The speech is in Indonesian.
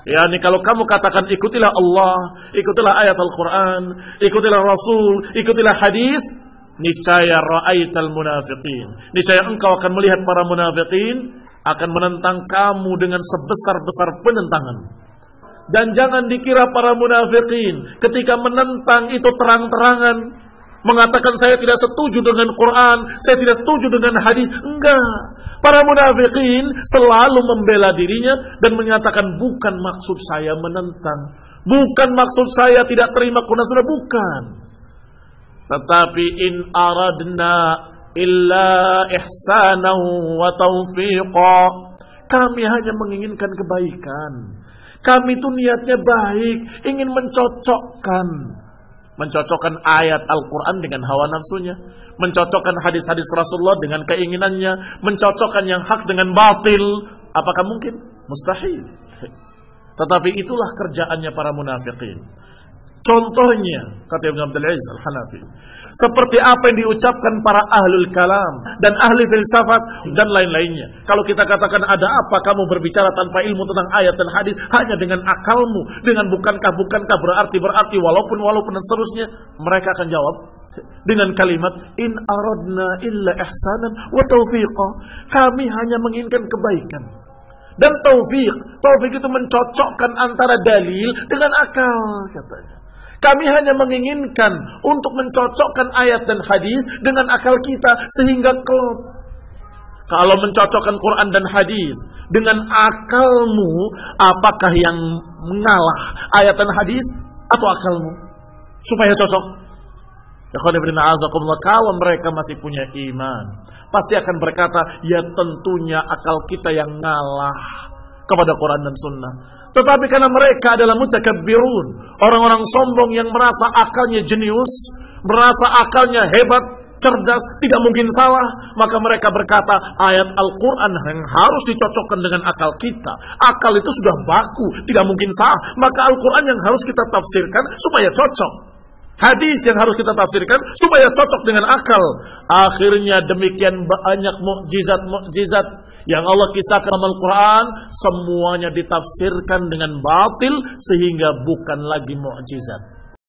Yani kalau kamu katakan ikutilah Allah, ikutilah ayat Al-Quran, ikutilah Rasul, ikutilah hadis, niscaya ra'aital munafiqin. Niscaya engkau akan melihat para munafiqin akan menentang kamu dengan sebesar-besar penentangan. Dan jangan dikira para munafiqin ketika menentang itu terang-terangan, mengatakan saya tidak setuju dengan Quran, saya tidak setuju dengan hadis. Enggak. Para munafiqin selalu membela dirinya dan menyatakan bukan maksud saya menentang, bukan maksud saya tidak terima Quran sudah, bukan. Tetapi in aradna illa ihsanahu wa taufiqa, kami hanya menginginkan kebaikan. Kami itu niatnya baik, ingin mencocokkan ayat Al-Quran dengan hawa nafsunya, mencocokkan hadis-hadis Rasulullah dengan keinginannya, mencocokkan yang hak dengan batil. Apakah mungkin? Mustahil. Tetapi itulah kerjaannya para munafiqin. Contohnya, kata Ibn Abdul Aziz Al-Hanafi, seperti apa yang diucapkan para ahlul kalam dan ahli filsafat dan lain-lainnya. Kalau kita katakan ada apa kamu berbicara tanpa ilmu tentang ayat dan hadis, hanya dengan akalmu, dengan bukankah berarti walaupun dan seterusnya, mereka akan jawab dengan kalimat in aradna illa ihsanan wa taufiqa. Kami hanya menginginkan kebaikan dan taufik. Taufik itu mencocokkan antara dalil dengan akal, katanya. Kami hanya menginginkan untuk mencocokkan ayat dan hadis dengan akal kita sehingga klop. Kalau mencocokkan Quran dan hadis dengan akalmu, apakah yang mengalah, ayat dan hadis atau akalmu? Supaya cocok. Kalau mereka masih punya iman, pasti akan berkata, ya tentunya akal kita yang ngalah kepada Quran dan Sunnah. Tetapi karena mereka adalah mutakabbirun, orang-orang sombong yang merasa akalnya jenius, merasa akalnya hebat, cerdas, tidak mungkin salah, maka mereka berkata ayat Al-Quran yang harus dicocokkan dengan akal kita. Akal itu sudah baku, tidak mungkin salah, maka Al-Quran yang harus kita tafsirkan supaya cocok, hadis yang harus kita tafsirkan supaya cocok dengan akal. Akhirnya demikian banyak mukjizat yang Allah kisahkan dalam Al-Quran, semuanya ditafsirkan dengan batil sehingga bukan lagi mukjizat.